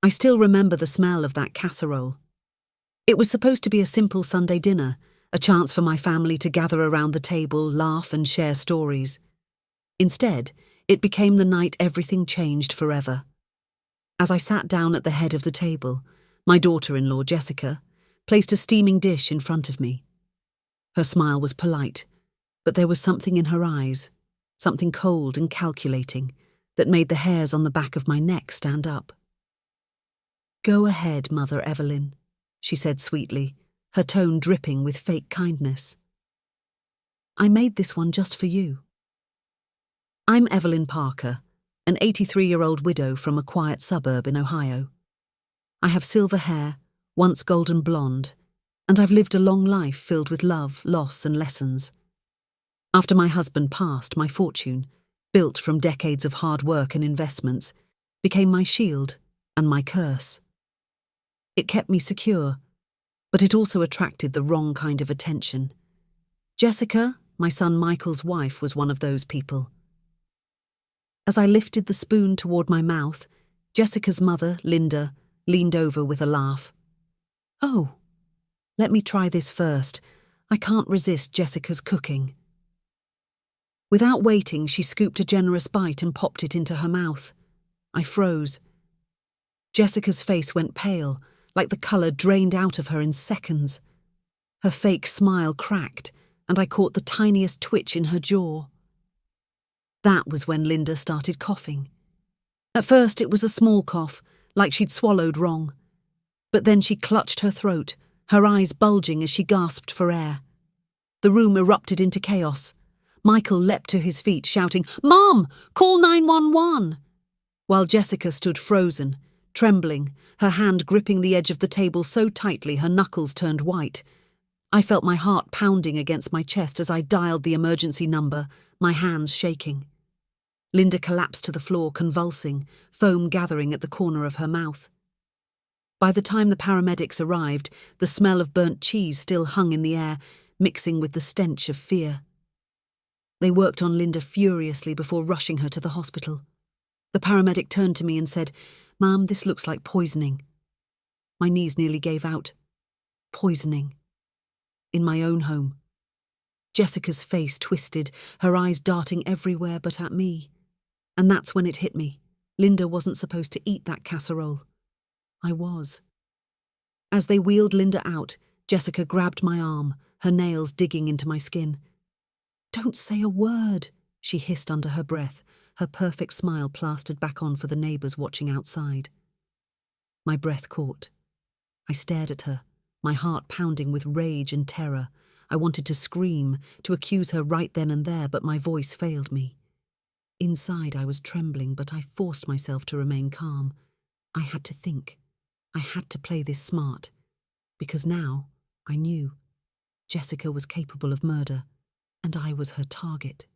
I still remember the smell of that casserole. It was supposed to be a simple Sunday dinner, a chance for my family to gather around the table, laugh and share stories. Instead, it became the night everything changed forever. As I sat down at the head of the table, my daughter-in-law, Jessica, placed a steaming dish in front of me. Her smile was polite, but there was something in her eyes, something cold and calculating, that made the hairs on the back of my neck stand up. "Go ahead, Mother Evelyn," she said sweetly, her tone dripping with fake kindness. "I made this one just for you." I'm Evelyn Parker, an 83-year-old widow from a quiet suburb in Ohio. I have silver hair, once golden blonde, and I've lived a long life filled with love, loss, and lessons. After my husband passed, my fortune, built from decades of hard work and investments, became my shield and my curse. It kept me secure, but it also attracted the wrong kind of attention. Jessica, my son Michael's wife, was one of those people. As I lifted the spoon toward my mouth, Jessica's mother, Linda, leaned over with a laugh. "Oh, let me try this first. I can't resist Jessica's cooking." Without waiting, she scooped a generous bite and popped it into her mouth. I froze. Jessica's face went pale, like the colour drained out of her in seconds. Her fake smile cracked, and I caught the tiniest twitch in her jaw. That was when Linda started coughing. At first it was a small cough, like she'd swallowed wrong. But then she clutched her throat, her eyes bulging as she gasped for air. The room erupted into chaos. Michael leapt to his feet, shouting, "Mom, call 911!" While Jessica stood frozen, trembling, her hand gripping the edge of the table so tightly her knuckles turned white. I felt my heart pounding against my chest as I dialed the emergency number, my hands shaking. Linda collapsed to the floor, convulsing, foam gathering at the corner of her mouth. By the time the paramedics arrived, the smell of burnt cheese still hung in the air, mixing with the stench of fear. They worked on Linda furiously before rushing her to the hospital. The paramedic turned to me and said, "Ma'am, this looks like poisoning." My knees nearly gave out. Poisoning. In my own home. Jessica's face twisted, her eyes darting everywhere but at me. And that's when it hit me. Linda wasn't supposed to eat that casserole. I was. As they wheeled Linda out, Jessica grabbed my arm, her nails digging into my skin. "Don't say a word," she hissed under her breath, her perfect smile plastered back on for the neighbours watching outside. My breath caught. I stared at her, my heart pounding with rage and terror. I wanted to scream, to accuse her right then and there, but my voice failed me. Inside I was trembling, but I forced myself to remain calm. I had to think. I had to play this smart. Because now, I knew. Jessica was capable of murder, and I was her target.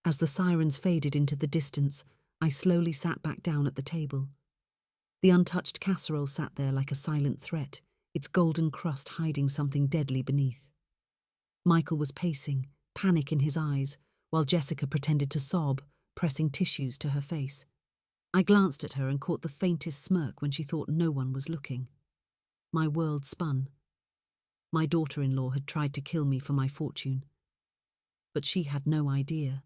As the sirens faded into the distance, I slowly sat back down at the table. The untouched casserole sat there like a silent threat, its golden crust hiding something deadly beneath. Michael was pacing, panic in his eyes, while Jessica pretended to sob, pressing tissues to her face. I glanced at her and caught the faintest smirk when she thought no one was looking. My world spun. My daughter-in-law had tried to kill me for my fortune. But she had no idea.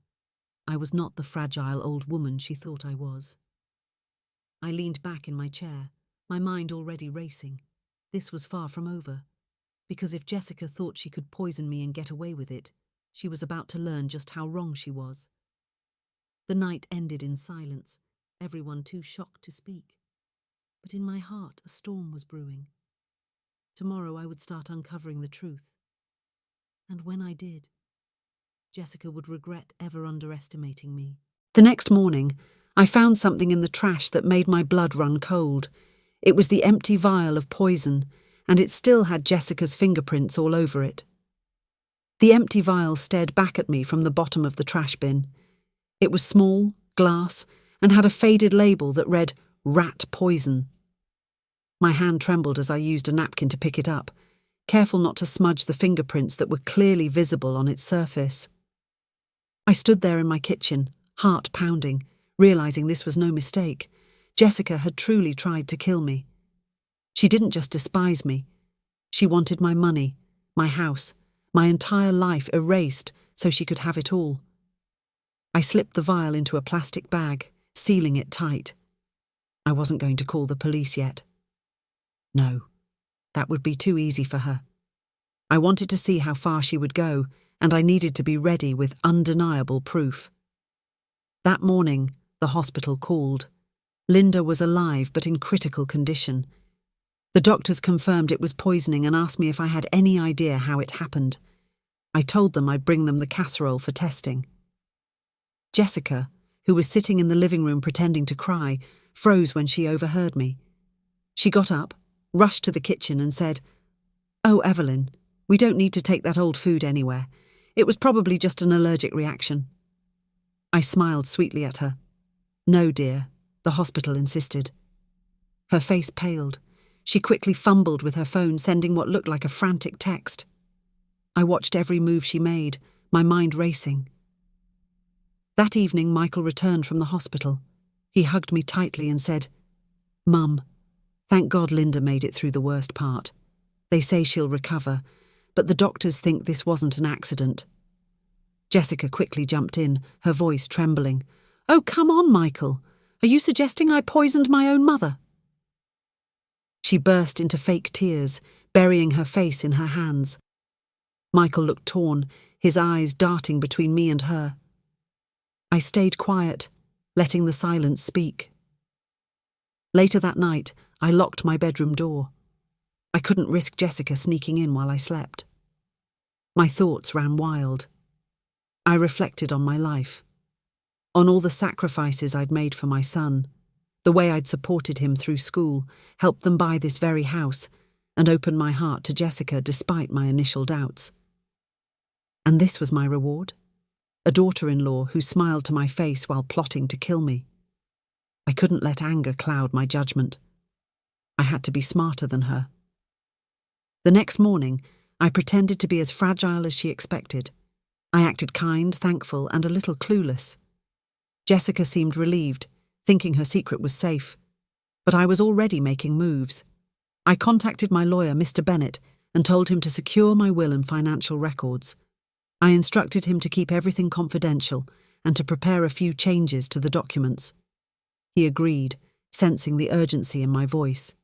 I was not the fragile old woman she thought I was. I leaned back in my chair, my mind already racing. This was far from over. Because if Jessica thought she could poison me and get away with it, she was about to learn just how wrong she was. The night ended in silence, everyone too shocked to speak. But in my heart, a storm was brewing. Tomorrow I would start uncovering the truth. And when I did, Jessica would regret ever underestimating me. The next morning, I found something in the trash that made my blood run cold. It was the empty vial of poison, and it still had Jessica's fingerprints all over it. The empty vial stared back at me from the bottom of the trash bin. It was small, glass, and had a faded label that read, "Rat Poison." My hand trembled as I used a napkin to pick it up, careful not to smudge the fingerprints that were clearly visible on its surface. I stood there in my kitchen, heart pounding, realizing this was no mistake. Jessica had truly tried to kill me. She didn't just despise me. She wanted my money, my house, my entire life erased so she could have it all. I slipped the vial into a plastic bag, sealing it tight. I wasn't going to call the police yet. No, that would be too easy for her. I wanted to see how far she would go, and I needed to be ready with undeniable proof. That morning, the hospital called. Linda was alive but in critical condition. The doctors confirmed it was poisoning and asked me if I had any idea how it happened. I told them I'd bring them the casserole for testing. Jessica, who was sitting in the living room pretending to cry, froze when she overheard me. She got up, rushed to the kitchen and said, "Oh, Evelyn, we don't need to take that old food anywhere. It was probably just an allergic reaction." I smiled sweetly at her. "No, dear," the hospital insisted. Her face paled. She quickly fumbled with her phone, sending what looked like a frantic text. I watched every move she made, my mind racing. That evening, Michael returned from the hospital. He hugged me tightly and said, "Mum, thank God Linda made it through the worst part. They say she'll recover, but the doctors think this wasn't an accident." Jessica quickly jumped in, her voice trembling. "Oh, come on, Michael. Are you suggesting I poisoned my own mother?" She burst into fake tears, burying her face in her hands. Michael looked torn, his eyes darting between me and her. I stayed quiet, letting the silence speak. Later that night, I locked my bedroom door. I couldn't risk Jessica sneaking in while I slept. My thoughts ran wild. I reflected on my life, on all the sacrifices I'd made for my son, the way I'd supported him through school, helped them buy this very house, and opened my heart to Jessica despite my initial doubts. And this was my reward? A daughter-in-law who smiled to my face while plotting to kill me. I couldn't let anger cloud my judgment. I had to be smarter than her. The next morning, I pretended to be as fragile as she expected. I acted kind, thankful, and a little clueless. Jessica seemed relieved, thinking her secret was safe. But I was already making moves. I contacted my lawyer, Mr. Bennett, and told him to secure my will and financial records. I instructed him to keep everything confidential and to prepare a few changes to the documents. He agreed, sensing the urgency in my voice.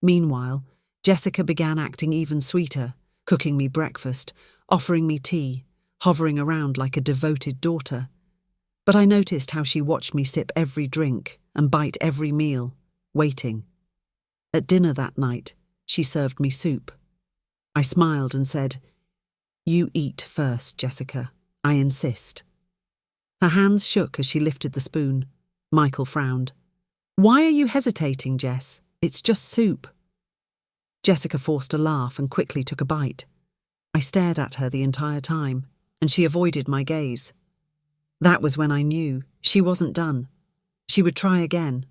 Meanwhile, Jessica began acting even sweeter, cooking me breakfast, offering me tea, hovering around like a devoted daughter. But I noticed how she watched me sip every drink and bite every meal, waiting. At dinner that night, she served me soup. I smiled and said, "You eat first, Jessica. I insist." Her hands shook as she lifted the spoon. Michael frowned. "Why are you hesitating, Jess? It's just soup." Jessica forced a laugh and quickly took a bite. I stared at her the entire time, and she avoided my gaze. That was when I knew she wasn't done. She would try again.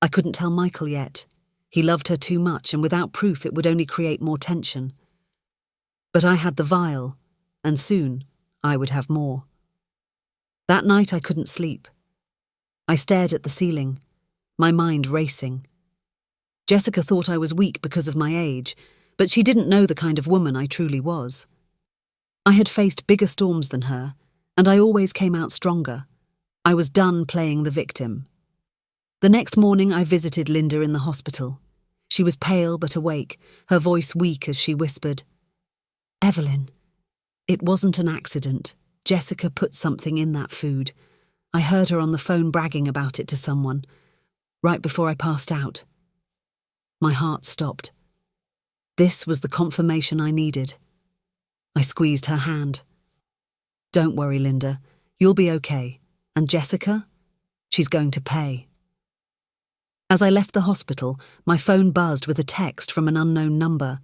I couldn't tell Michael yet. He loved her too much, and without proof it would only create more tension. But I had the vial, and soon I would have more. That night I couldn't sleep. I stared at the ceiling, my mind racing. Jessica thought I was weak because of my age, but she didn't know the kind of woman I truly was. I had faced bigger storms than her, and I always came out stronger. I was done playing the victim. The next morning I visited Linda in the hospital. She was pale but awake, her voice weak as she whispered, "Evelyn, it wasn't an accident. Jessica put something in that food. I heard her on the phone bragging about it to someone, right before I passed out." My heart stopped. This was the confirmation I needed. I squeezed her hand. "Don't worry, Linda. You'll be okay. And Jessica? She's going to pay." As I left the hospital, my phone buzzed with a text from an unknown number.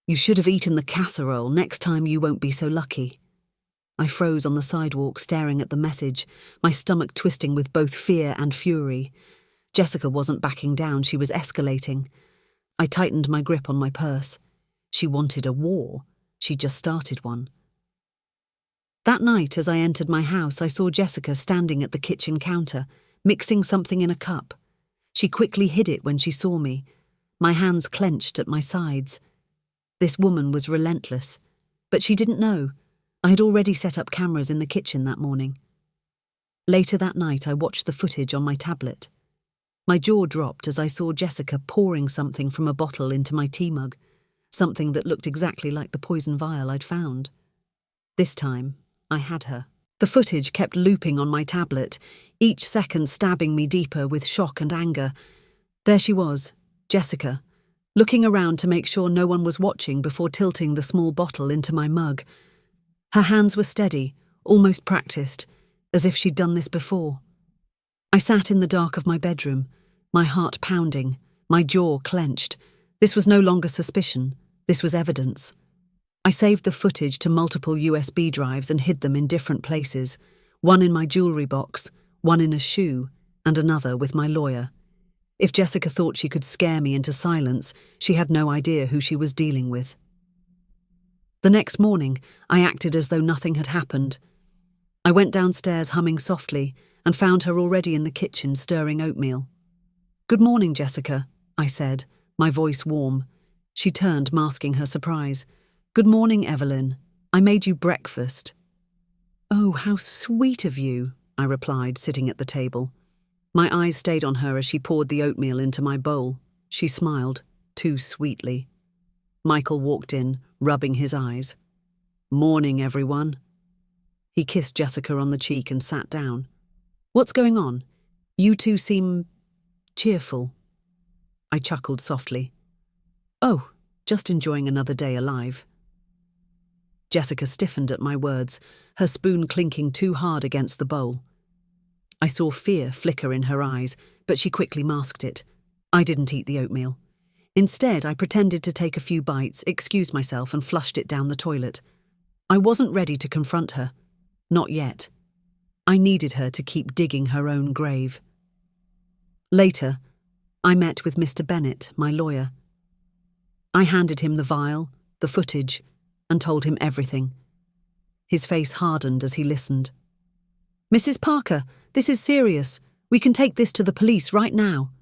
"You should have eaten the casserole. Next time you won't be so lucky." I froze on the sidewalk, staring at the message, my stomach twisting with both fear and fury. Jessica wasn't backing down, she was escalating. I tightened my grip on my purse. She wanted a war. She'd just started one. That night, as I entered my house, I saw Jessica standing at the kitchen counter, mixing something in a cup. She quickly hid it when she saw me, my hands clenched at my sides. This woman was relentless, but she didn't know. I had already set up cameras in the kitchen that morning. Later that night, I watched the footage on my tablet. My jaw dropped as I saw Jessica pouring something from a bottle into my tea mug, something that looked exactly like the poison vial I'd found. This time, I had her. The footage kept looping on my tablet, each second stabbing me deeper with shock and anger. There she was, Jessica, looking around to make sure no one was watching before tilting the small bottle into my mug. Her hands were steady, almost practiced, as if she'd done this before. I sat in the dark of my bedroom, my heart pounding, my jaw clenched. This was no longer suspicion, this was evidence. I saved the footage to multiple USB drives and hid them in different places, one in my jewellery box, one in a shoe, and another with my lawyer. If Jessica thought she could scare me into silence, she had no idea who she was dealing with. The next morning, I acted as though nothing had happened. I went downstairs humming softly and found her already in the kitchen stirring oatmeal. "Good morning, Jessica," I said, my voice warm. She turned, masking her surprise. "Good morning, Evelyn. I made you breakfast." "Oh, how sweet of you," I replied, sitting at the table. My eyes stayed on her as she poured the oatmeal into my bowl. She smiled, too sweetly. Michael walked in, rubbing his eyes. "Morning, everyone." He kissed Jessica on the cheek and sat down. "What's going on? You two seem cheerful." I chuckled softly. "Oh, just enjoying another day alive." Jessica stiffened at my words, her spoon clinking too hard against the bowl. I saw fear flicker in her eyes, but she quickly masked it. I didn't eat the oatmeal. Instead, I pretended to take a few bites, excused myself, and flushed it down the toilet. I wasn't ready to confront her. Not yet. I needed her to keep digging her own grave. Later, I met with Mr. Bennett, my lawyer. I handed him the vial, the footage, and told him everything. His face hardened as he listened. "Mrs. Parker, this is serious. We can take this to the police right now."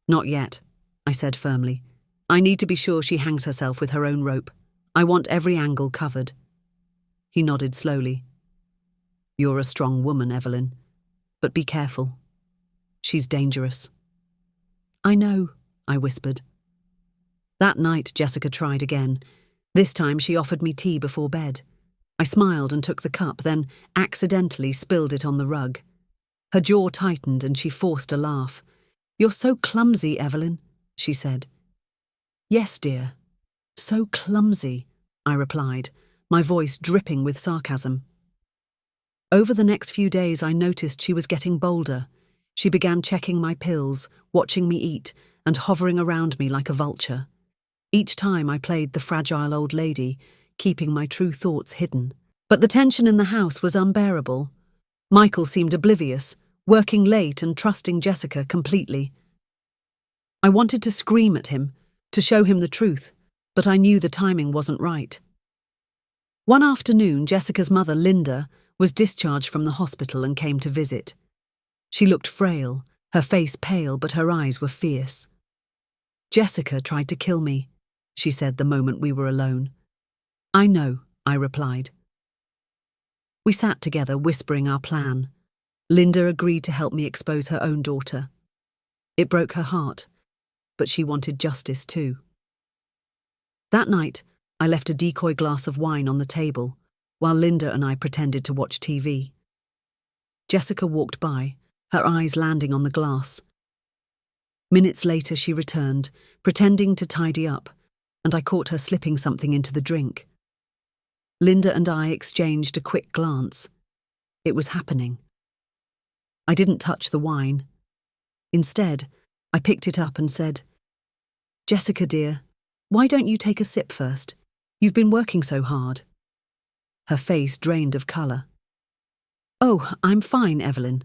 "Not yet," I said firmly. "I need to be sure she hangs herself with her own rope. I want every angle covered." He nodded slowly. "You're a strong woman, Evelyn. But be careful. She's dangerous." "I know," I whispered. That night, Jessica tried again. This time she offered me tea before bed. I smiled and took the cup, then accidentally spilled it on the rug. Her jaw tightened and she forced a laugh. "You're so clumsy, Evelyn," she said. "Yes, dear. So clumsy," I replied, my voice dripping with sarcasm. Over the next few days, I noticed she was getting bolder. She began checking my pills, watching me eat, and hovering around me like a vulture. Each time I played the fragile old lady, keeping my true thoughts hidden. But the tension in the house was unbearable. Michael seemed oblivious, working late and trusting Jessica completely. I wanted to scream at him, to show him the truth, but I knew the timing wasn't right. One afternoon, Jessica's mother, Linda, was discharged from the hospital and came to visit. She looked frail, her face pale, but her eyes were fierce. "Jessica tried to kill me," she said the moment we were alone. "I know," I replied. We sat together, whispering our plan. Linda agreed to help me expose her own daughter. It broke her heart, but she wanted justice too. That night, I left a decoy glass of wine on the table, while Linda and I pretended to watch TV. Jessica walked by, her eyes landing on the glass. Minutes later, she returned, pretending to tidy up, and I caught her slipping something into the drink. Linda and I exchanged a quick glance. It was happening. I didn't touch the wine. Instead, I picked it up and said, "Jessica, dear, why don't you take a sip first? You've been working so hard." Her face drained of colour. "Oh, I'm fine, Evelyn."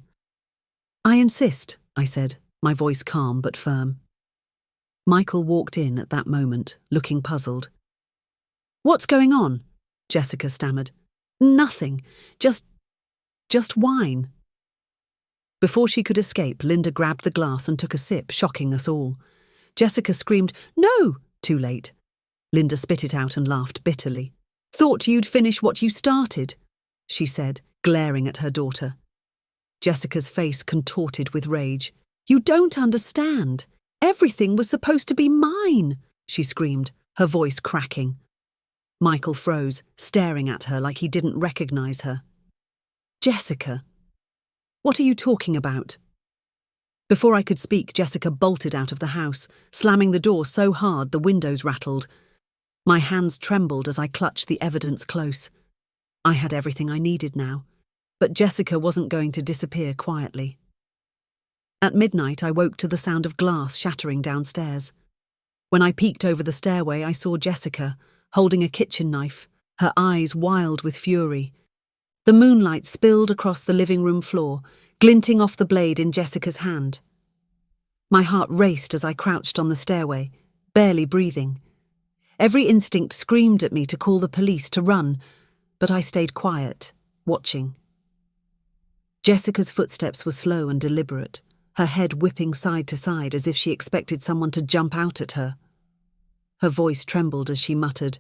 "I insist," I said, my voice calm but firm. Michael walked in at that moment, looking puzzled. "What's going on?" Jessica stammered. "Nothing. Just wine." Before she could escape, Linda grabbed the glass and took a sip, shocking us all. Jessica screamed, "No!" Too late. Linda spit it out and laughed bitterly. "Thought you'd finish what you started," she said, glaring at her daughter. Jessica's face contorted with rage. "You don't understand. Everything was supposed to be mine," she screamed, her voice cracking. Michael froze, staring at her like he didn't recognize her. "Jessica, what are you talking about?" Before I could speak, Jessica bolted out of the house, slamming the door so hard the windows rattled. My hands trembled as I clutched the evidence close. I had everything I needed now, but Jessica wasn't going to disappear quietly. At midnight, I woke to the sound of glass shattering downstairs. When I peeked over the stairway, I saw Jessica, holding a kitchen knife, her eyes wild with fury. The moonlight spilled across the living room floor, glinting off the blade in Jessica's hand. My heart raced as I crouched on the stairway, barely breathing. Every instinct screamed at me to call the police, to run, but I stayed quiet, watching. Jessica's footsteps were slow and deliberate, her head whipping side to side as if she expected someone to jump out at her. Her voice trembled as she muttered,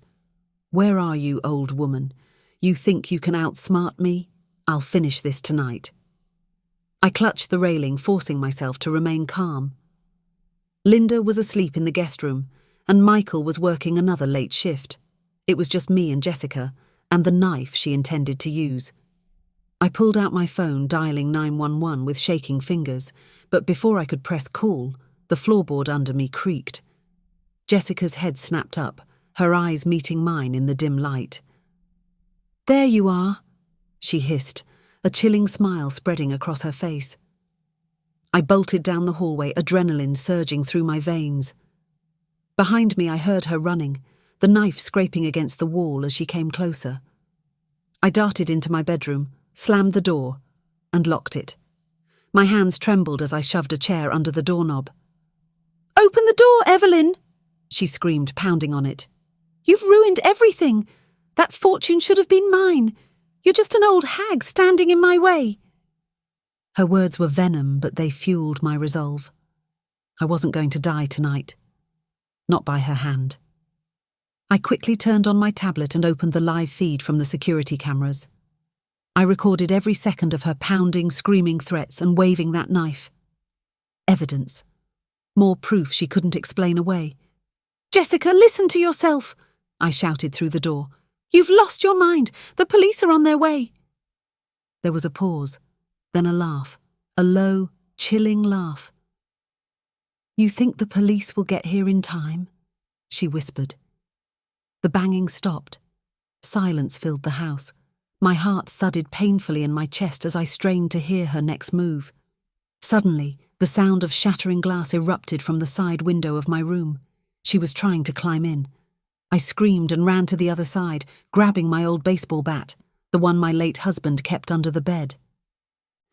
"Where are you, old woman? You think you can outsmart me? I'll finish this tonight." I clutched the railing, forcing myself to remain calm. Linda was asleep in the guest room, and Michael was working another late shift. It was just me and Jessica, and the knife she intended to use. I pulled out my phone, dialing 911 with shaking fingers, but before I could press call, the floorboard under me creaked. Jessica's head snapped up, her eyes meeting mine in the dim light. "There you are," she hissed, a chilling smile spreading across her face. I bolted down the hallway, adrenaline surging through my veins. Behind me, I heard her running, the knife scraping against the wall as she came closer. I darted into my bedroom, slammed the door, and locked it. My hands trembled as I shoved a chair under the doorknob. "Open the door, Evelyn!" she screamed, pounding on it. "You've ruined everything. That fortune should have been mine. You're just an old hag standing in my way." Her words were venom, but they fueled my resolve. I wasn't going to die tonight. Not by her hand. I quickly turned on my tablet and opened the live feed from the security cameras. I recorded every second of her pounding, screaming threats and waving that knife. Evidence. More proof she couldn't explain away. "Jessica, listen to yourself!" I shouted through the door. "You've lost your mind. The police are on their way." There was a pause, then a laugh, a low, chilling laugh. "You think the police will get here in time?" she whispered. The banging stopped. Silence filled the house. My heart thudded painfully in my chest as I strained to hear her next move. Suddenly, the sound of shattering glass erupted from the side window of my room. She was trying to climb in. I screamed and ran to the other side, grabbing my old baseball bat, the one my late husband kept under the bed.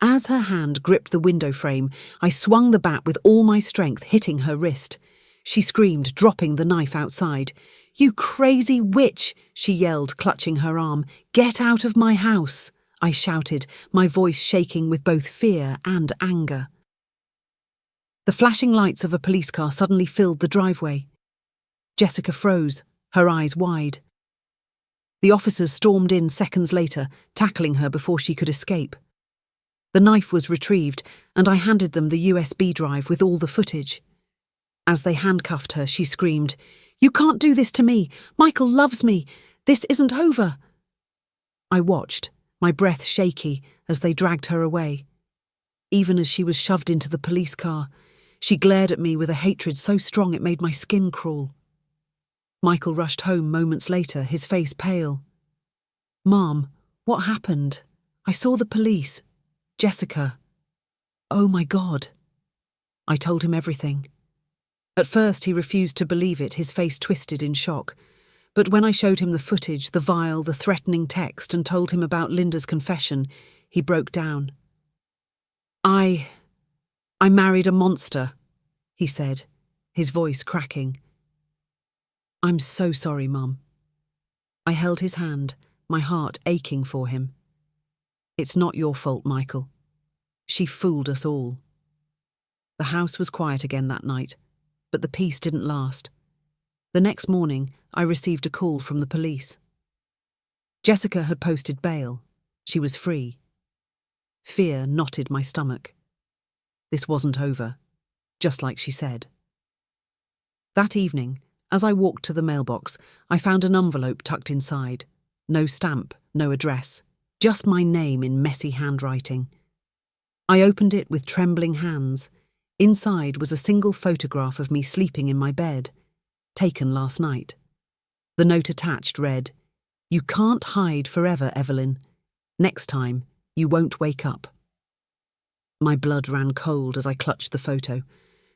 As her hand gripped the window frame, I swung the bat with all my strength, hitting her wrist. She screamed, dropping the knife outside. "You crazy witch!" she yelled, clutching her arm. "Get out of my house!" I shouted, my voice shaking with both fear and anger. The flashing lights of a police car suddenly filled the driveway. Jessica froze, her eyes wide. The officers stormed in seconds later, tackling her before she could escape. The knife was retrieved, and I handed them the USB drive with all the footage. As they handcuffed her, she screamed, "You can't do this to me! Michael loves me! This isn't over!" I watched, my breath shaky, as they dragged her away. Even as she was shoved into the police car, she glared at me with a hatred so strong it made my skin crawl. Michael rushed home moments later, his face pale. "Mom, what happened? I saw the police. Jessica. Oh my God." I told him everything. At first he refused to believe it, his face twisted in shock. But when I showed him the footage, the vial, the threatening text, and told him about Linda's confession, he broke down. I married a monster," he said, his voice cracking. "I'm so sorry, Mum." I held his hand, my heart aching for him. "It's not your fault, Michael. She fooled us all. The house was quiet again that night, but the peace didn't last. The next morning, I received a call from the police. Jessica had posted bail. She was free. Fear knotted my stomach. This wasn't over, just like she said. That evening, as I walked to the mailbox, I found an envelope tucked inside. No stamp, no address, just my name in messy handwriting. I opened it with trembling hands. Inside was a single photograph of me sleeping in my bed, taken last night. The note attached read, "You can't hide forever, Evelyn. Next time, you won't wake up." My blood ran cold as I clutched the photo.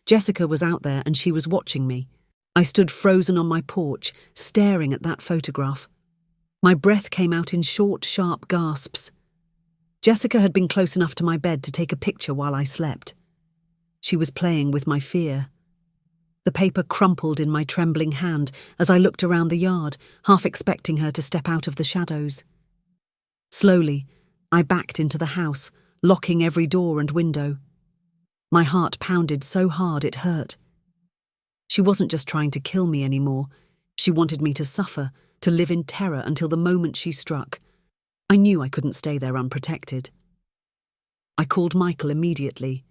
Jessica was out there and she was watching me. I stood frozen on my porch, staring at that photograph. My breath came out in short, sharp gasps. Jessica had been close enough to my bed to take a picture while I slept. She was playing with my fear. The paper crumpled in my trembling hand as I looked around the yard, half expecting her to step out of the shadows. Slowly, I backed into the house, locking every door and window. My heart pounded so hard it hurt. She wasn't just trying to kill me anymore. She wanted me to suffer, to live in terror until the moment she struck. I knew I couldn't stay there unprotected. I called Michael immediately.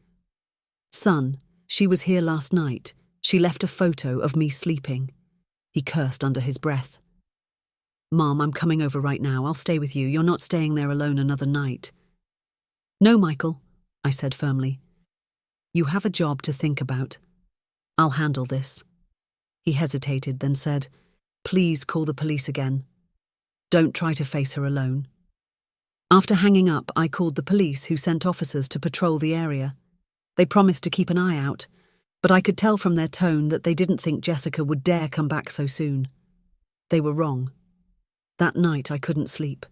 "Son, she was here last night. She left a photo of me sleeping." He cursed under his breath. "Mom, I'm coming over right now. I'll stay with you. You're not staying there alone another night." "No, Michael," I said firmly. "You have a job to think about. I'll handle this." He hesitated, then said, "Please call the police again. Don't try to face her alone." After hanging up, I called the police, who sent officers to patrol the area. They promised to keep an eye out, but I could tell from their tone that they didn't think Jessica would dare come back so soon. They were wrong. That night I couldn't sleep.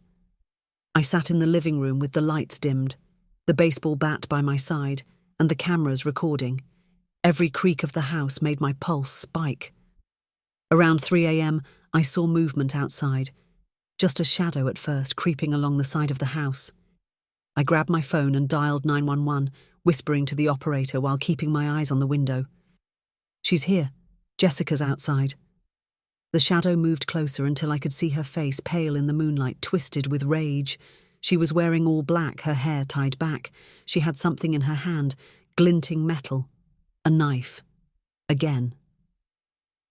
I sat in the living room with the lights dimmed, the baseball bat by my side, and the cameras recording. Every creak of the house made my pulse spike. Around 3 a.m, I saw movement outside, just a shadow at first creeping along the side of the house. I grabbed my phone and dialed 911, whispering to the operator while keeping my eyes on the window. "She's here. Jessica's outside." The shadow moved closer until I could see her face, pale in the moonlight, twisted with rage. She was wearing all black, her hair tied back. She had something in her hand, glinting metal. A knife. Again.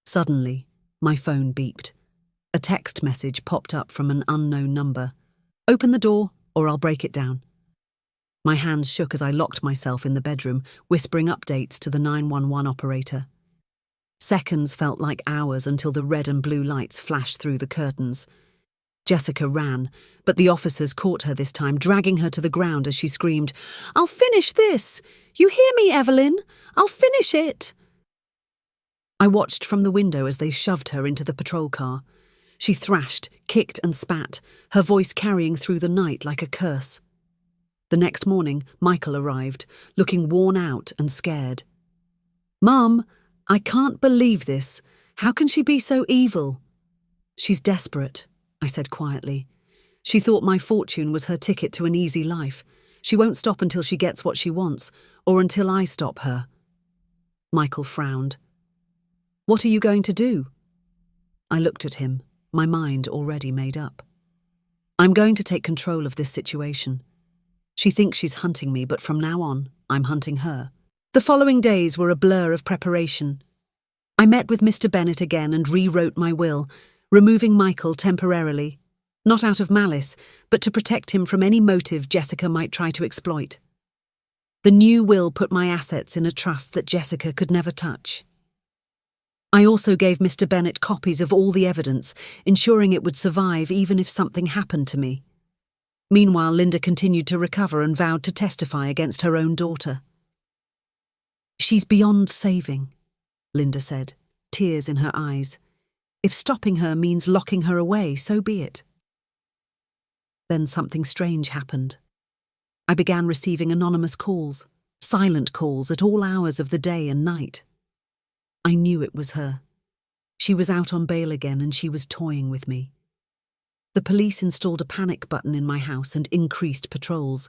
Suddenly, my phone beeped. A text message popped up from an unknown number. "Open the door, or I'll break it down." My hands shook as I locked myself in the bedroom, whispering updates to the 911 operator. Seconds felt like hours until the red and blue lights flashed through the curtains. Jessica ran, but the officers caught her this time, dragging her to the ground as she screamed, "I'll finish this! You hear me, Evelyn? I'll finish it!" I watched from the window as they shoved her into the patrol car. She thrashed, kicked and spat, her voice carrying through the night like a curse. The next morning, Michael arrived, looking worn out and scared. "Mum, I can't believe this. How can she be so evil?" "She's desperate," I said quietly. "She thought my fortune was her ticket to an easy life. She won't stop until she gets what she wants, or until I stop her." Michael frowned. "What are you going to do?" I looked at him, my mind already made up. "I'm going to take control of this situation. She thinks she's hunting me, but from now on, I'm hunting her." The following days were a blur of preparation. I met with Mr. Bennett again and rewrote my will, removing Michael temporarily, not out of malice, but to protect him from any motive Jessica might try to exploit. The new will put my assets in a trust that Jessica could never touch. I also gave Mr. Bennett copies of all the evidence, ensuring it would survive even if something happened to me. Meanwhile, Linda continued to recover and vowed to testify against her own daughter. "She's beyond saving," Linda said, tears in her eyes. "If stopping her means locking her away, so be it." Then something strange happened. I began receiving anonymous calls, silent calls at all hours of the day and night. I knew it was her. She was out on bail again and she was toying with me. The police installed a panic button in my house and increased patrols.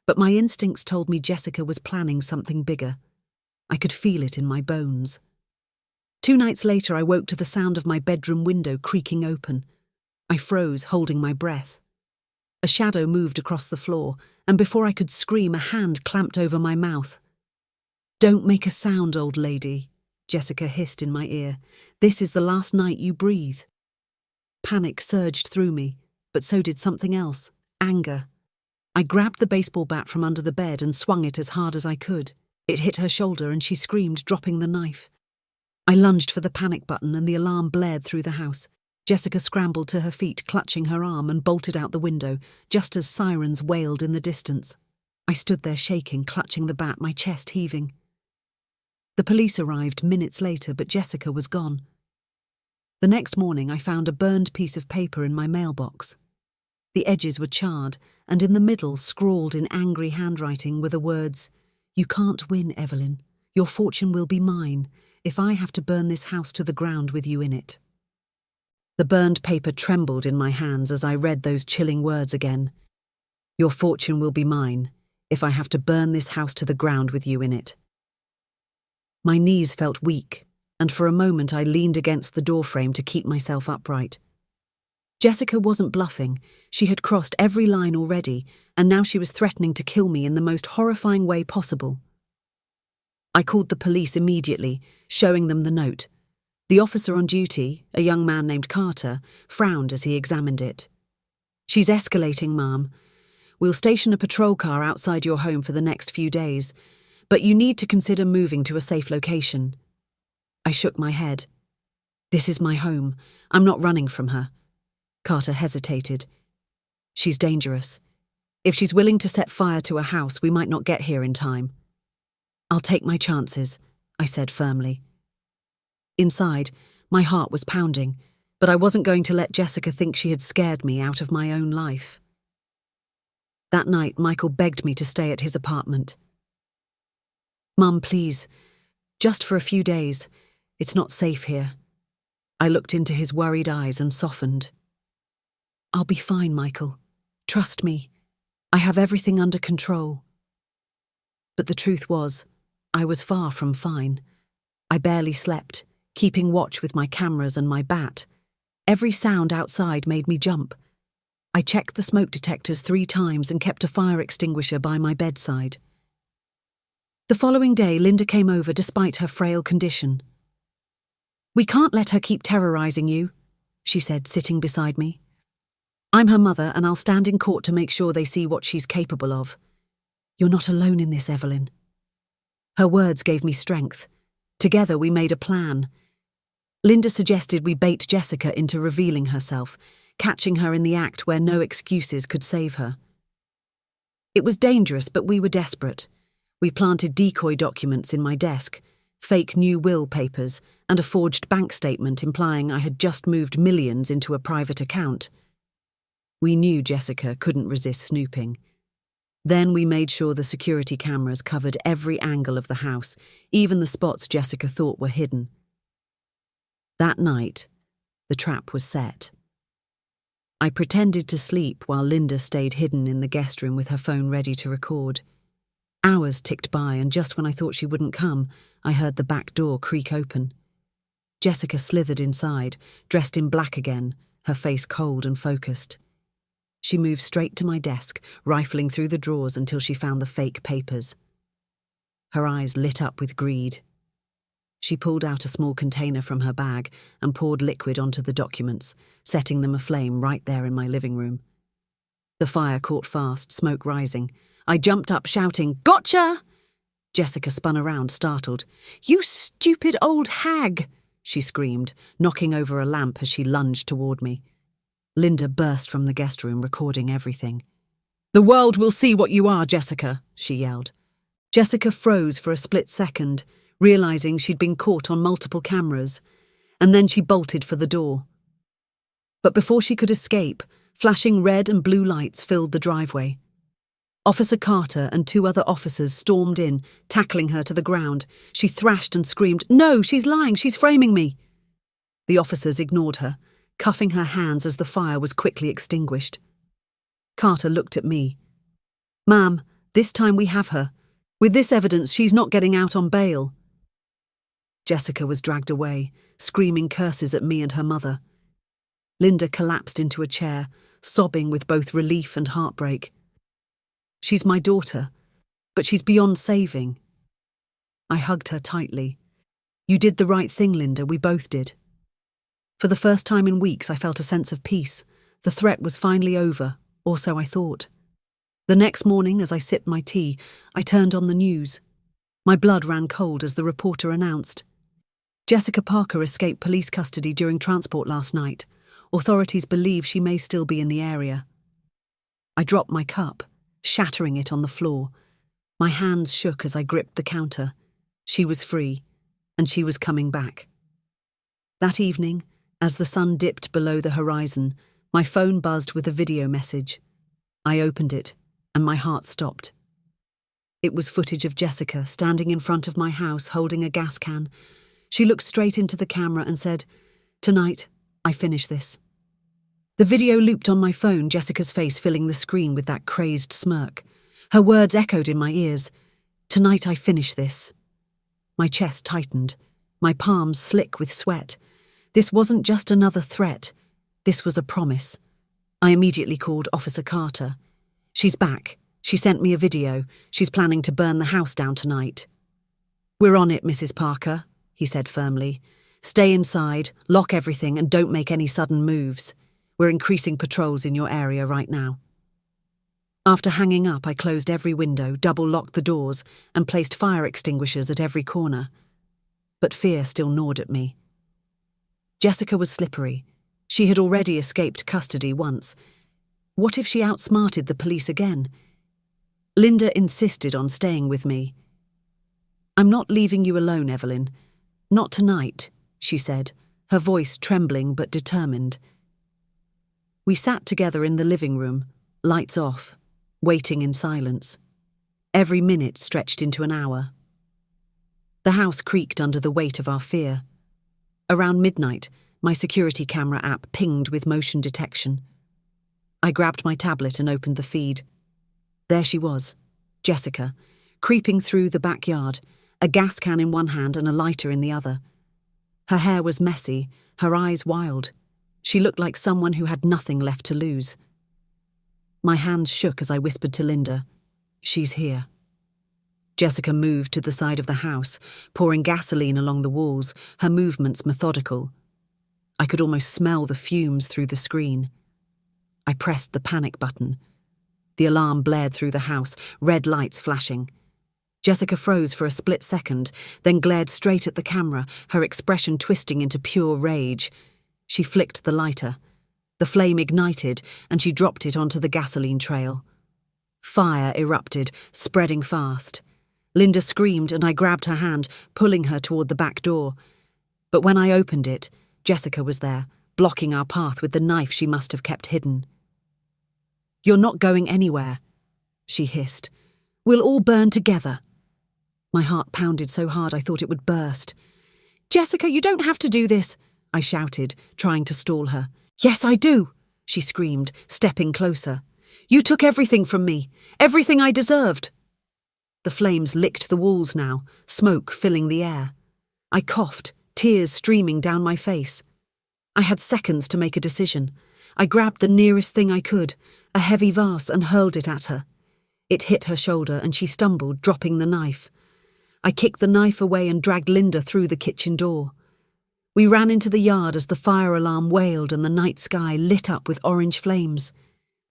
But my instincts told me Jessica was planning something bigger. I could feel it in my bones. 2 nights later, I woke to the sound of my bedroom window creaking open. I froze, holding my breath. A shadow moved across the floor, and before I could scream, a hand clamped over my mouth. "Don't make a sound, old lady," Jessica hissed in my ear. "This is the last night you breathe." Panic surged through me, but so did something else: anger. I grabbed the baseball bat from under the bed and swung it as hard as I could. It hit her shoulder and she screamed, dropping the knife. I lunged for the panic button and the alarm blared through the house. Jessica scrambled to her feet, clutching her arm, and bolted out the window, just as sirens wailed in the distance. I stood there shaking, clutching the bat, my chest heaving. The police arrived minutes later, but Jessica was gone. The next morning, I found a burned piece of paper in my mailbox. The edges were charred, and in the middle, scrawled in angry handwriting, were the words, "You can't win, Evelyn. Your fortune will be mine, if I have to burn this house to the ground with you in it." The burned paper trembled in my hands as I read those chilling words again. "Your fortune will be mine, if I have to burn this house to the ground with you in it." My knees felt weak, and for a moment I leaned against the doorframe to keep myself upright. Jessica wasn't bluffing. She had crossed every line already, and now she was threatening to kill me in the most horrifying way possible. I called the police immediately, showing them the note. The officer on duty, a young man named Carter, frowned as he examined it. "She's escalating, Ma'am. We'll station a patrol car outside your home for the next few days, but you need to consider moving to a safe location." I shook my head. "This is my home. I'm not running from her." Carter hesitated. "She's dangerous. If she's willing to set fire to a house, we might not get here in time." "I'll take my chances," I said firmly. Inside, my heart was pounding, but I wasn't going to let Jessica think she had scared me out of my own life. That night, Michael begged me to stay at his apartment. "Mum, please, just for a few days. It's not safe here." I looked into his worried eyes and softened. "I'll be fine, Michael. Trust me. I have everything under control." But the truth was, I was far from fine. I barely slept, keeping watch with my cameras and my bat. Every sound outside made me jump. I checked the smoke detectors 3 times and kept a fire extinguisher by my bedside. The following day, Linda came over despite her frail condition. "We can't let her keep terrorizing you," she said, sitting beside me. "I'm her mother, and I'll stand in court to make sure they see what she's capable of. You're not alone in this, Evelyn." Her words gave me strength. Together we made a plan. Linda suggested we bait Jessica into revealing herself, catching her in the act where no excuses could save her. It was dangerous, but we were desperate. We planted decoy documents in my desk, fake new will papers, and a forged bank statement implying I had just moved millions into a private account. We knew Jessica couldn't resist snooping. Then we made sure the security cameras covered every angle of the house, even the spots Jessica thought were hidden. That night, the trap was set. I pretended to sleep while Linda stayed hidden in the guest room with her phone ready to record. Hours ticked by, and just when I thought she wouldn't come, I heard the back door creak open. Jessica slithered inside, dressed in black again, her face cold and focused. She moved straight to my desk, rifling through the drawers until she found the fake papers. Her eyes lit up with greed. She pulled out a small container from her bag and poured liquid onto the documents, setting them aflame right there in my living room. The fire caught fast, smoke rising. I jumped up, shouting, "Gotcha!" Jessica spun around, startled. "You stupid old hag!" she screamed, knocking over a lamp as she lunged toward me. Linda burst from the guest room, recording everything. "The world will see what you are, Jessica," she yelled. Jessica froze for a split second, realizing she'd been caught on multiple cameras, and then she bolted for the door. But before she could escape, flashing red and blue lights filled the driveway. Officer Carter and 2 other officers stormed in, tackling her to the ground. She thrashed and screamed, "No, she's lying, she's framing me." The officers ignored her, cuffing her hands as the fire was quickly extinguished. Carter looked at me. "Ma'am, This time we have her. With this evidence, she's not getting out on bail." Jessica was dragged away, screaming curses at me and her mother. Linda collapsed into a chair, sobbing with both relief and heartbreak. "She's my daughter, but she's beyond saving." I hugged her tightly. "You did the right thing, Linda, we both did." For the first time in weeks, I felt a sense of peace. The threat was finally over, or so I thought. The next morning, as I sipped my tea, I turned on the news. My blood ran cold as the reporter announced, "Jessica Parker escaped police custody during transport last night. Authorities believe she may still be in the area." I dropped my cup, shattering it on the floor. My hands shook as I gripped the counter. She was free, and she was coming back. That evening, as the sun dipped below the horizon, my phone buzzed with a video message. I opened it, and my heart stopped. It was footage of Jessica standing in front of my house holding a gas can. She looked straight into the camera and said, "Tonight, I finish this." The video looped on my phone, Jessica's face filling the screen with that crazed smirk. Her words echoed in my ears, "Tonight I finish this." My chest tightened, my palms slick with sweat. This wasn't just another threat. This was a promise. I immediately called Officer Carter. "She's back. She sent me a video. She's planning to burn the house down tonight." "We're on it, Mrs. Parker," he said firmly. "Stay inside, lock everything, and don't make any sudden moves. We're increasing patrols in your area right now." After hanging up, I closed every window, double-locked the doors, and placed fire extinguishers at every corner. But fear still gnawed at me. Jessica was slippery. She had already escaped custody once. What if she outsmarted the police again? Linda insisted on staying with me. "I'm not leaving you alone, Evelyn. Not tonight," she said, her voice trembling but determined. We sat together in the living room, lights off, waiting in silence. Every minute stretched into an hour. The house creaked under the weight of our fear. Around midnight, my security camera app pinged with motion detection. I grabbed my tablet and opened the feed. There she was, Jessica, creeping through the backyard, a gas can in one hand and a lighter in the other. Her hair was messy, her eyes wild. She looked like someone who had nothing left to lose. My hands shook as I whispered to Linda, "She's here." Jessica moved to the side of the house, pouring gasoline along the walls, her movements methodical. I could almost smell the fumes through the screen. I pressed the panic button. The alarm blared through the house, red lights flashing. Jessica froze for a split second, then glared straight at the camera, her expression twisting into pure rage. She flicked the lighter. The flame ignited, and she dropped it onto the gasoline trail. Fire erupted, spreading fast. Linda screamed, and I grabbed her hand, pulling her toward the back door. But when I opened it, Jessica was there, blocking our path with the knife she must have kept hidden. "You're not going anywhere," she hissed. "We'll all burn together." My heart pounded so hard I thought it would burst. "Jessica, you don't have to do this," I shouted, trying to stall her. "Yes, I do," she screamed, stepping closer. "You took everything from me, everything I deserved." The flames licked the walls now, smoke filling the air. I coughed, tears streaming down my face. I had seconds to make a decision. I grabbed the nearest thing I could, a heavy vase, and hurled it at her. It hit her shoulder and she stumbled, dropping the knife. I kicked the knife away and dragged Linda through the kitchen door. We ran into the yard as the fire alarm wailed and the night sky lit up with orange flames.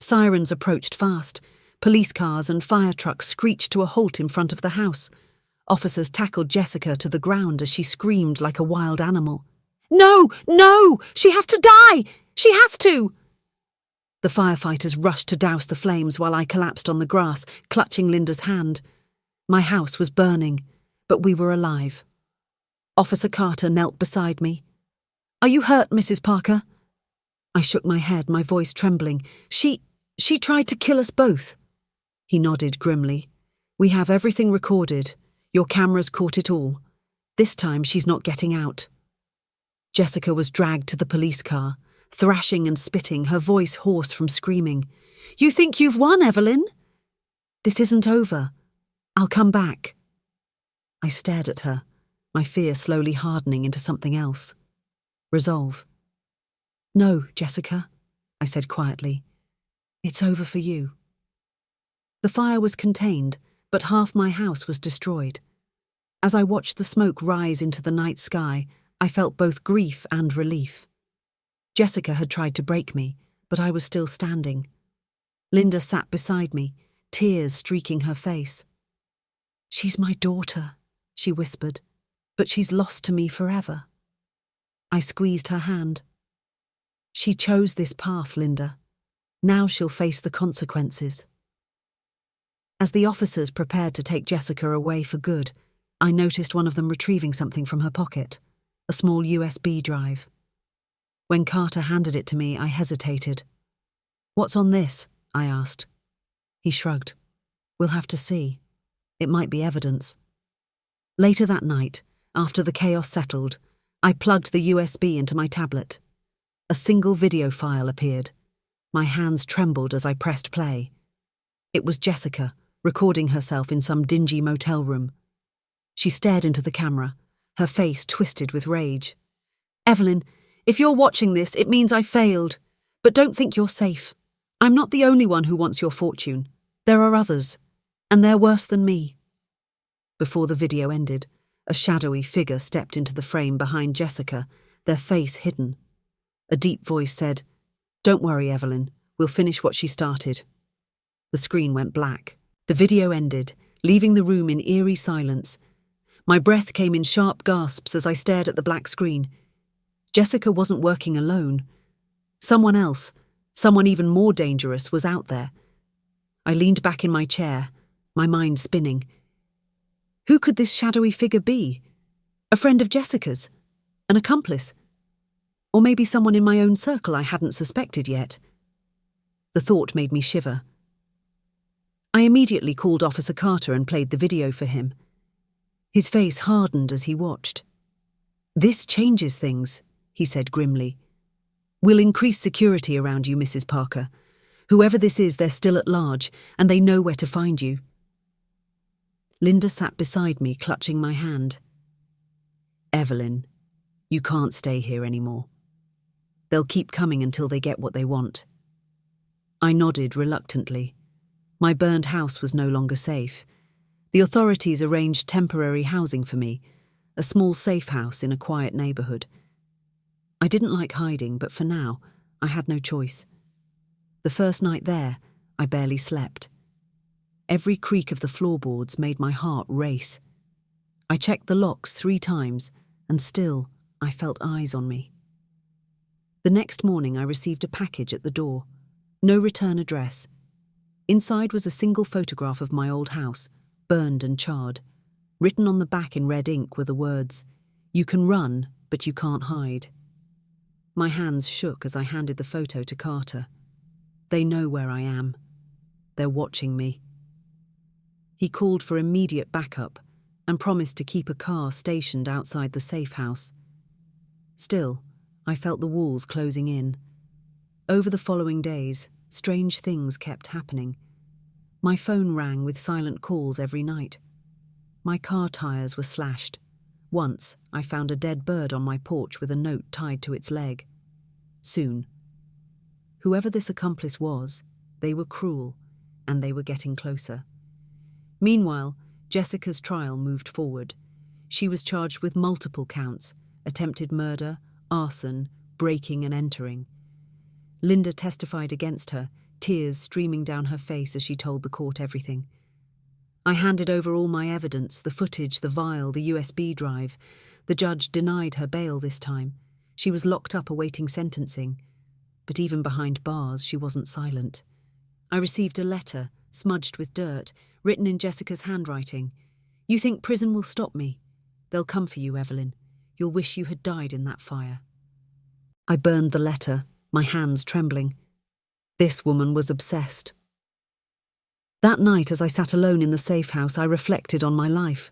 Sirens approached fast. Police cars and fire trucks screeched to a halt in front of the house. Officers tackled Jessica to the ground as she screamed like a wild animal. "No! No! She has to die! She has to!" The firefighters rushed to douse the flames while I collapsed on the grass, clutching Linda's hand. My house was burning, but we were alive. Officer Carter knelt beside me. "Are you hurt, Mrs. Parker?" I shook my head, my voice trembling. She tried to kill us both." He nodded grimly. "We have everything recorded. Your cameras caught it all. This time she's not getting out." Jessica was dragged to the police car, thrashing and spitting, her voice hoarse from screaming. "You think you've won, Evelyn?" This isn't over. I'll come back. I stared at her, my fear slowly hardening into something else. Resolve. No, Jessica, I said quietly. It's over for you. The fire was contained, but half my house was destroyed. As I watched the smoke rise into the night sky, I felt both grief and relief. Jessica had tried to break me, but I was still standing. Linda sat beside me, tears streaking her face. She's my daughter, she whispered, but she's lost to me forever. I squeezed her hand. She chose this path, Linda. Now she'll face the consequences. As the officers prepared to take Jessica away for good, I noticed one of them retrieving something from her pocket, a small USB drive. When Carter handed it to me, I hesitated. What's on this? I asked. He shrugged. We'll have to see. It might be evidence. Later that night, after the chaos settled, I plugged the USB into my tablet. A single video file appeared. My hands trembled as I pressed play. It was Jessica, recording herself in some dingy motel room. She stared into the camera, her face twisted with rage. Evelyn, if you're watching this, it means I failed. But don't think you're safe. I'm not the only one who wants your fortune. There are others, and they're worse than me. Before the video ended, a shadowy figure stepped into the frame behind Jessica, their face hidden. A deep voice said, Don't worry, Evelyn. We'll finish what she started. The screen went black. The video ended, leaving the room in eerie silence. My breath came in sharp gasps as I stared at the black screen. Jessica wasn't working alone. Someone else, someone even more dangerous, was out there. I leaned back in my chair, my mind spinning. Who could this shadowy figure be? A friend of Jessica's? An accomplice? Or maybe someone in my own circle I hadn't suspected yet? The thought made me shiver. I immediately called Officer Carter and played the video for him. His face hardened as he watched. This changes things, he said grimly. We'll increase security around you, Mrs. Parker. Whoever this is, they're still at large, and they know where to find you. Linda sat beside me, clutching my hand. Evelyn, you can't stay here anymore. They'll keep coming until they get what they want. I nodded reluctantly. My burned house was no longer safe. The authorities arranged temporary housing for me, a small safe house in a quiet neighborhood. I didn't like hiding, but for now, I had no choice. The first night there, I barely slept. Every creak of the floorboards made my heart race. I checked the locks 3 times, and still, I felt eyes on me. The next morning, I received a package at the door. No return address. Inside was a single photograph of my old house, burned and charred. Written on the back in red ink were the words, "You can run, but you can't hide." My hands shook as I handed the photo to Carter. They know where I am. They're watching me. He called for immediate backup and promised to keep a car stationed outside the safe house. Still, I felt the walls closing in. Over the following days, strange things kept happening. My phone rang with silent calls every night. My car tires were slashed. Once, I found a dead bird on my porch with a note tied to its leg. Soon. Whoever this accomplice was, they were cruel, and they were getting closer. Meanwhile, Jessica's trial moved forward. She was charged with multiple counts: attempted murder, arson, breaking and entering. Linda testified against her, tears streaming down her face as she told the court everything. I handed over all my evidence, the footage, the vial, the USB drive. The judge denied her bail this time. She was locked up awaiting sentencing. But even behind bars, she wasn't silent. I received a letter, smudged with dirt, written in Jessica's handwriting. You think prison will stop me? They'll come for you, Evelyn. You'll wish you had died in that fire. I burned the letter, my hands trembling. This woman was obsessed. That night, as I sat alone in the safe house, I reflected on my life.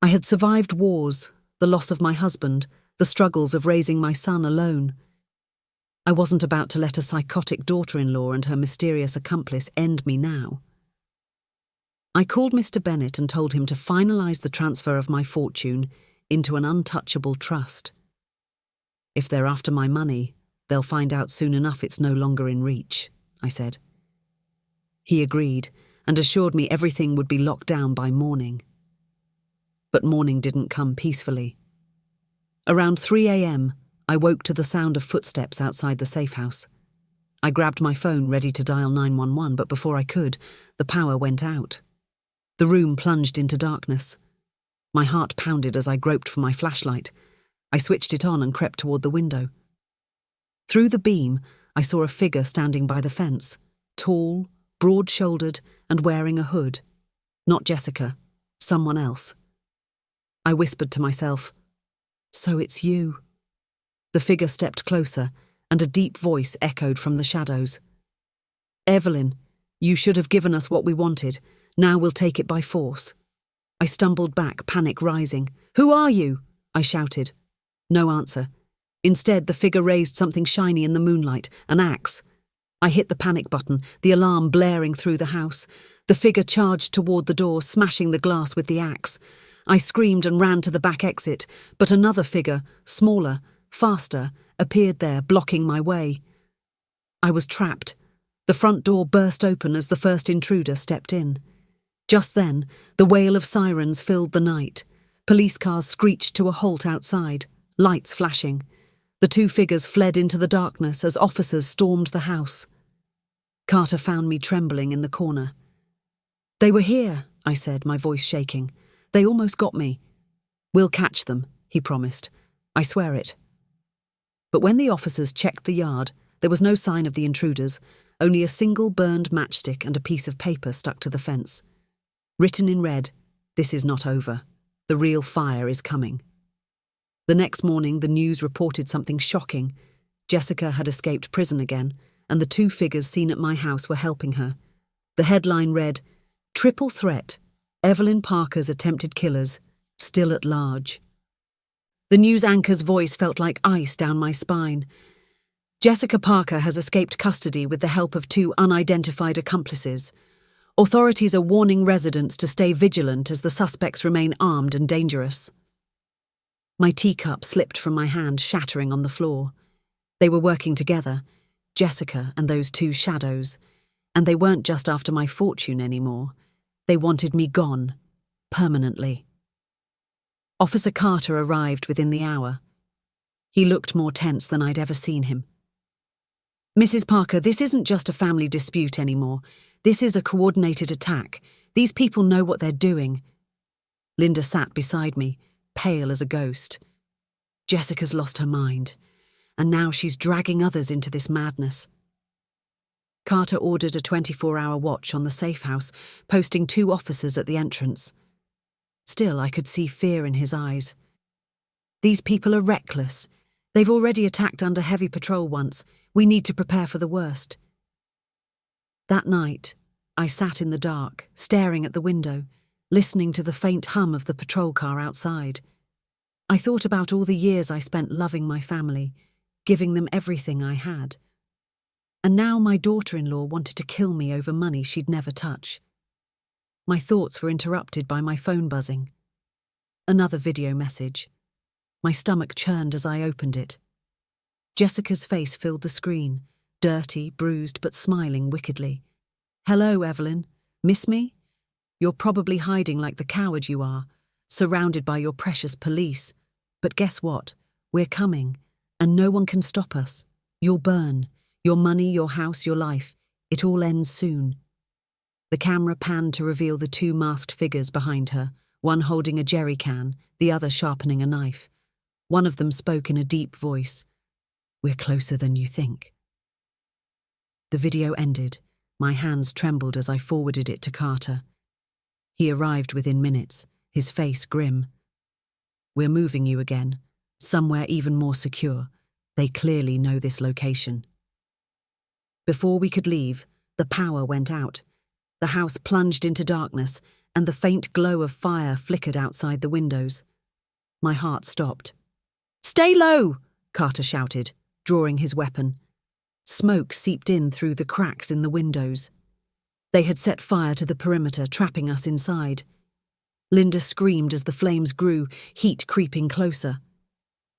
I had survived wars, the loss of my husband, the struggles of raising my son alone. I wasn't about to let a psychotic daughter-in-law and her mysterious accomplice end me now. I called Mr. Bennett and told him to finalize the transfer of my fortune into an untouchable trust. If they're after my money, they'll find out soon enough it's no longer in reach, I said. He agreed and assured me everything would be locked down by morning. But morning didn't come peacefully. Around 3 a.m., I woke to the sound of footsteps outside the safe house. I grabbed my phone ready to dial 911, but before I could, the power went out. The room plunged into darkness. My heart pounded as I groped for my flashlight. I switched it on and crept toward the window. Through the beam, I saw a figure standing by the fence, tall, broad-shouldered, and wearing a hood. Not Jessica, someone else. I whispered to myself, "So it's you." The figure stepped closer, and a deep voice echoed from the shadows. "Evelyn, you should have given us what we wanted. Now we'll take it by force." I stumbled back, panic rising. "Who are you?" I shouted. No answer. Instead, the figure raised something shiny in the moonlight, an axe. I hit the panic button, the alarm blaring through the house. The figure charged toward the door, smashing the glass with the axe. I screamed and ran to the back exit, but another figure, smaller, faster, appeared there, blocking my way. I was trapped. The front door burst open as the first intruder stepped in. Just then, the wail of sirens filled the night. Police cars screeched to a halt outside, lights flashing. The two figures fled into the darkness as officers stormed the house. Carter found me trembling in the corner. "They were here," I said, my voice shaking. "They almost got me." "We'll catch them," he promised. "I swear it." But when the officers checked the yard, there was no sign of the intruders, only a single burned matchstick and a piece of paper stuck to the fence. Written in red, "This is not over. The real fire is coming." The next morning, the news reported something shocking. Jessica had escaped prison again, and the two figures seen at my house were helping her. The headline read, "Triple Threat. Evelyn Parker's attempted killers, still at large." The news anchor's voice felt like ice down my spine. "Jessica Parker has escaped custody with the help of two unidentified accomplices. Authorities are warning residents to stay vigilant as the suspects remain armed and dangerous." My teacup slipped from my hand, shattering on the floor. They were working together, Jessica and those two shadows, and they weren't just after my fortune anymore. They wanted me gone, permanently. Officer Carter arrived within the hour. He looked more tense than I'd ever seen him. "Mrs. Parker, this isn't just a family dispute anymore. This is a coordinated attack. These people know what they're doing." Linda sat beside me, pale as a ghost. "Jessica's lost her mind, and now she's dragging others into this madness." Carter ordered a 24-hour watch on the safe house, posting 2 officers at the entrance. Still, I could see fear in his eyes. "These people are reckless. They've already attacked under heavy patrol once. We need to prepare for the worst." That night, I sat in the dark, staring at the window, listening to the faint hum of the patrol car outside. I thought about all the years I spent loving my family, giving them everything I had. And now my daughter-in-law wanted to kill me over money she'd never touch. My thoughts were interrupted by my phone buzzing. Another video message. My stomach churned as I opened it. Jessica's face filled the screen, dirty, bruised, but smiling wickedly. "Hello, Evelyn. Miss me? You're probably hiding like the coward you are, surrounded by your precious police. But guess what? We're coming, and no one can stop us. You'll burn. Your money, your house, your life. It all ends soon." The camera panned to reveal the 2 masked figures behind her, one holding a jerry can, the other sharpening a knife. One of them spoke in a deep voice. "We're closer than you think." The video ended. My hands trembled as I forwarded it to Carter. He arrived within minutes, his face grim. "We're moving you again, somewhere even more secure. They clearly know this location." Before we could leave, the power went out. The house plunged into darkness, and the faint glow of fire flickered outside the windows. My heart stopped. "Stay low!" Carter shouted, drawing his weapon. Smoke seeped in through the cracks in the windows. They had set fire to the perimeter, trapping us inside. Linda screamed as the flames grew, heat creeping closer.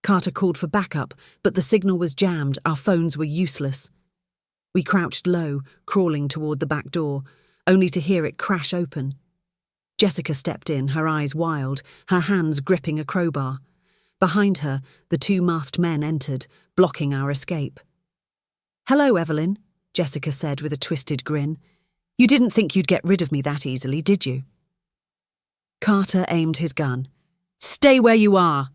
Carter called for backup, but the signal was jammed, our phones were useless. We crouched low, crawling toward the back door, only to hear it crash open. Jessica stepped in, her eyes wild, her hands gripping a crowbar. Behind her, the two masked men entered, blocking our escape. "Hello, Evelyn," Jessica said with a twisted grin. "You didn't think you'd get rid of me that easily, did you?" Carter aimed his gun. "Stay where you are,"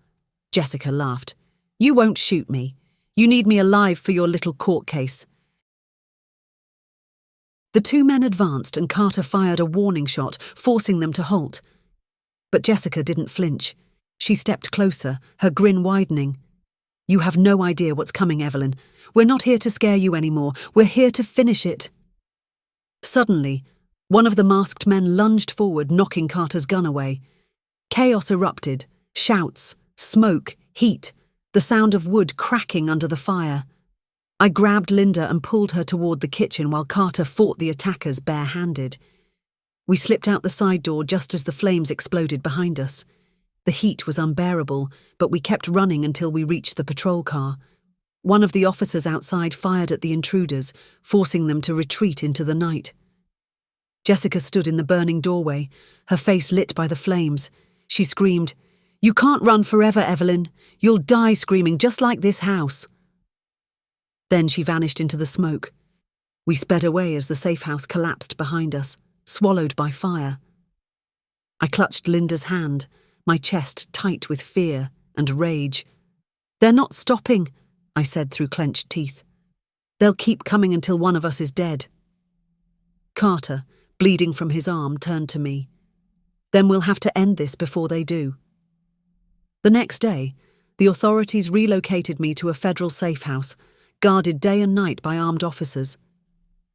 Jessica laughed. "You won't shoot me. You need me alive for your little court case." The two men advanced and Carter fired a warning shot, forcing them to halt. But Jessica didn't flinch. She stepped closer, her grin widening. "You have no idea what's coming, Evelyn. We're not here to scare you anymore. We're here to finish it." Suddenly, one of the masked men lunged forward, knocking Carter's gun away. Chaos erupted. Shouts, smoke, heat, the sound of wood cracking under the fire. I grabbed Linda and pulled her toward the kitchen while Carter fought the attackers bare-handed. We slipped out the side door just as the flames exploded behind us. The heat was unbearable, but we kept running until we reached the patrol car. One of the officers outside fired at the intruders, forcing them to retreat into the night. Jessica stood in the burning doorway, her face lit by the flames. She screamed, "You can't run forever, Evelyn. You'll die screaming just like this house." Then she vanished into the smoke. We sped away as the safe house collapsed behind us, swallowed by fire. I clutched Linda's hand, my chest tight with fear and rage. "They're not stopping," I said through clenched teeth. "They'll keep coming until one of us is dead." Carter, bleeding from his arm, turned to me. "Then we'll have to end this before they do." The next day, the authorities relocated me to a federal safe house, guarded day and night by armed officers.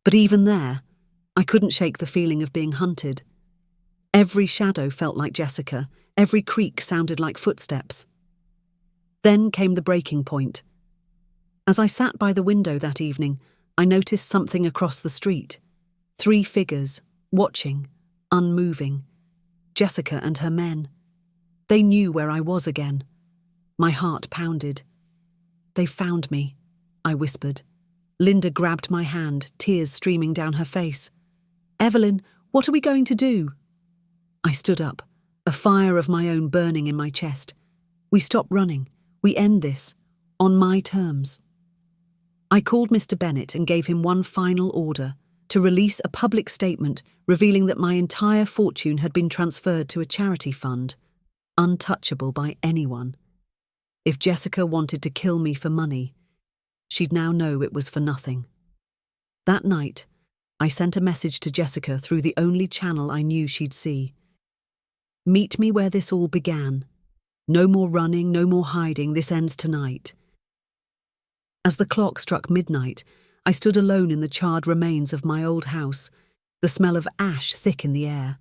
But even there, I couldn't shake the feeling of being hunted. Every shadow felt like Jessica, every creak sounded like footsteps. Then came the breaking point. As I sat by the window that evening, I noticed something across the street. 3 figures, watching, unmoving. Jessica and her men. They knew where I was again. My heart pounded. "They found me," I whispered. Linda grabbed my hand, tears streaming down her face. "Evelyn, what are we going to do?" I stood up, a fire of my own burning in my chest. "We stop running. We end this. On my terms." I called Mr. Bennett and gave him one final order: to release a public statement revealing that my entire fortune had been transferred to a charity fund, untouchable by anyone. If Jessica wanted to kill me for money, she'd now know it was for nothing. That night, I sent a message to Jessica through the only channel I knew she'd see. "Meet me where this all began. No more running, no more hiding, this ends tonight." As the clock struck midnight, I stood alone in the charred remains of my old house, the smell of ash thick in the air.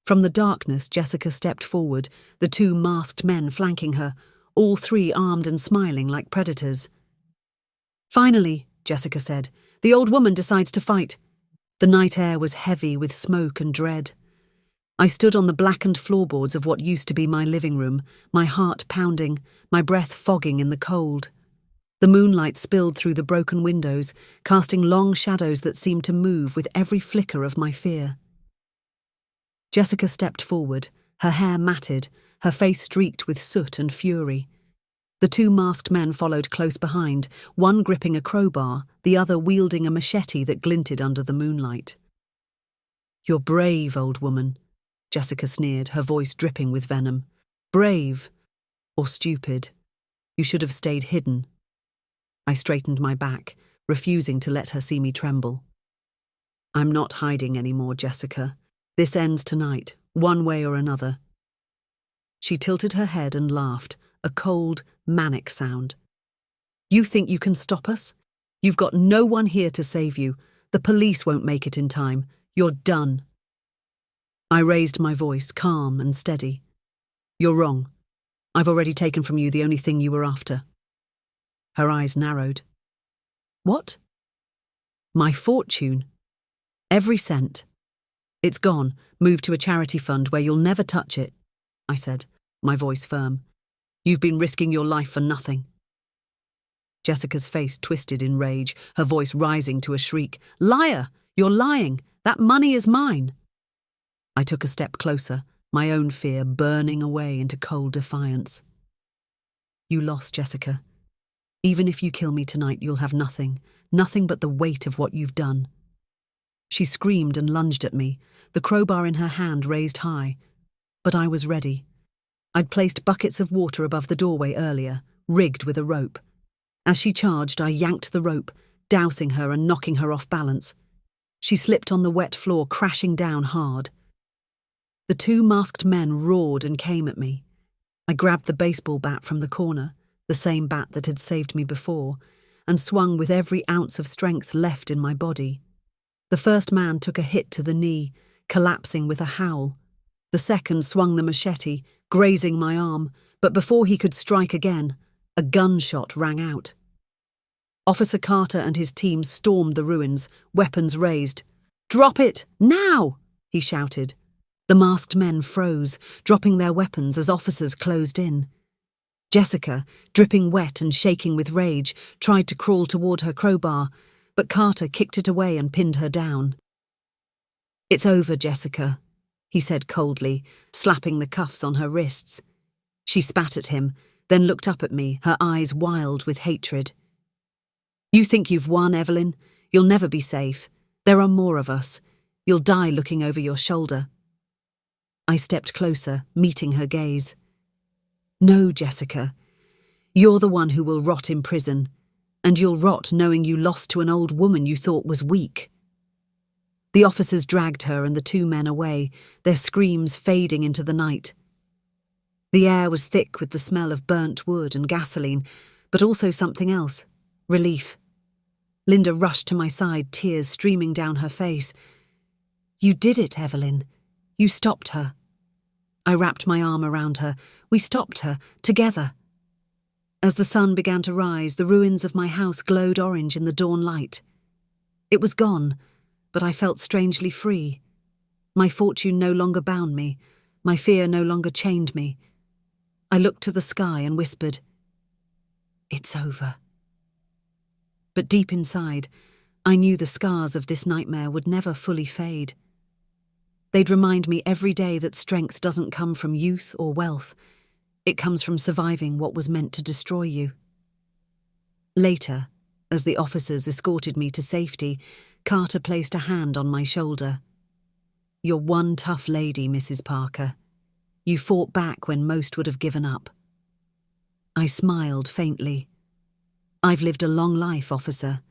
From the darkness, Jessica stepped forward, the 2 masked men flanking her, all 3 armed and smiling like predators. "Finally," Jessica said, "the old woman decides to fight." The night air was heavy with smoke and dread. I stood on the blackened floorboards of what used to be my living room, my heart pounding, my breath fogging in the cold. The moonlight spilled through the broken windows, casting long shadows that seemed to move with every flicker of my fear. Jessica stepped forward, her hair matted, her face streaked with soot and fury. The 2 masked men followed close behind, one gripping a crowbar, the other wielding a machete that glinted under the moonlight. "You're brave, old woman," Jessica sneered, her voice dripping with venom. "Brave, or stupid. You should have stayed hidden." I straightened my back, refusing to let her see me tremble. "I'm not hiding anymore, Jessica. This ends tonight, one way or another." She tilted her head and laughed, a cold, manic sound. "You think you can stop us? You've got no one here to save you. The police won't make it in time. You're done." I raised my voice, calm and steady. "You're wrong. I've already taken from you the only thing you were after." Her eyes narrowed. "What?" "My fortune." Every cent. It's gone, moved to a charity fund where you'll never touch it, I said, my voice firm. You've been risking your life for nothing. Jessica's face twisted in rage, her voice rising to a shriek. Liar! You're lying! That money is mine! I took a step closer, my own fear burning away into cold defiance. You lost, Jessica. Even if you kill me tonight, you'll have nothing but the weight of what you've done. She screamed and lunged at me, the crowbar in her hand raised high. But I was ready. I'd placed buckets of water above the doorway earlier, rigged with a rope. As she charged, I yanked the rope, dousing her and knocking her off balance. She slipped on the wet floor, crashing down hard. The two masked men roared and came at me. I grabbed the baseball bat from the corner, the same bat that had saved me before, and swung with every ounce of strength left in my body. The first man took a hit to the knee, collapsing with a howl. The second swung the machete, grazing my arm, but before he could strike again, a gunshot rang out. Officer Carter and his team stormed the ruins, weapons raised. "Drop it, now!" he shouted. The masked men froze, dropping their weapons as officers closed in. Jessica, dripping wet and shaking with rage, tried to crawl toward her crowbar, but Carter kicked it away and pinned her down. "It's over, Jessica," he said coldly, slapping the cuffs on her wrists. She spat at him, then looked up at me, her eyes wild with hatred. "You think you've won, Evelyn? You'll never be safe. There are more of us. You'll die looking over your shoulder." I stepped closer, meeting her gaze. "No, Jessica. You're the one who will rot in prison, and you'll rot knowing you lost to an old woman you thought was weak." The officers dragged her and the two men away, their screams fading into the night. The air was thick with the smell of burnt wood and gasoline, but also something else, relief. Linda rushed to my side, tears streaming down her face. "You did it, Evelyn. You stopped her." I wrapped my arm around her. We stopped her, together. As the sun began to rise, the ruins of my house glowed orange in the dawn light. It was gone, but I felt strangely free. My fortune no longer bound me. My fear no longer chained me. I looked to the sky and whispered, "It's over." But deep inside, I knew the scars of this nightmare would never fully fade. They'd remind me every day that strength doesn't come from youth or wealth. It comes from surviving what was meant to destroy you. Later, as the officers escorted me to safety, Carter placed a hand on my shoulder. "You're one tough lady, Mrs. Parker. You fought back when most would have given up." I smiled faintly. "I've lived a long life, officer,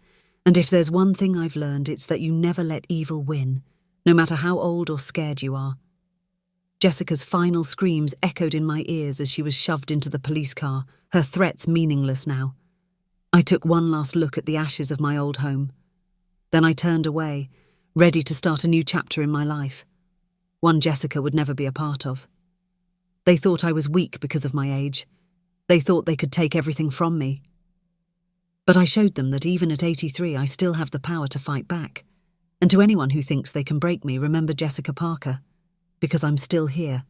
and if there's one thing I've learned, it's that you never let evil win, no matter how old or scared you are." Jessica's final screams echoed in my ears as she was shoved into the police car, her threats meaningless now. I took one last look at the ashes of my old home. Then I turned away, ready to start a new chapter in my life, one Jessica would never be a part of. They thought I was weak because of my age. They thought they could take everything from me. But I showed them that even at 83, I still have the power to fight back. And to anyone who thinks they can break me, remember Jessica Parker, because I'm still here.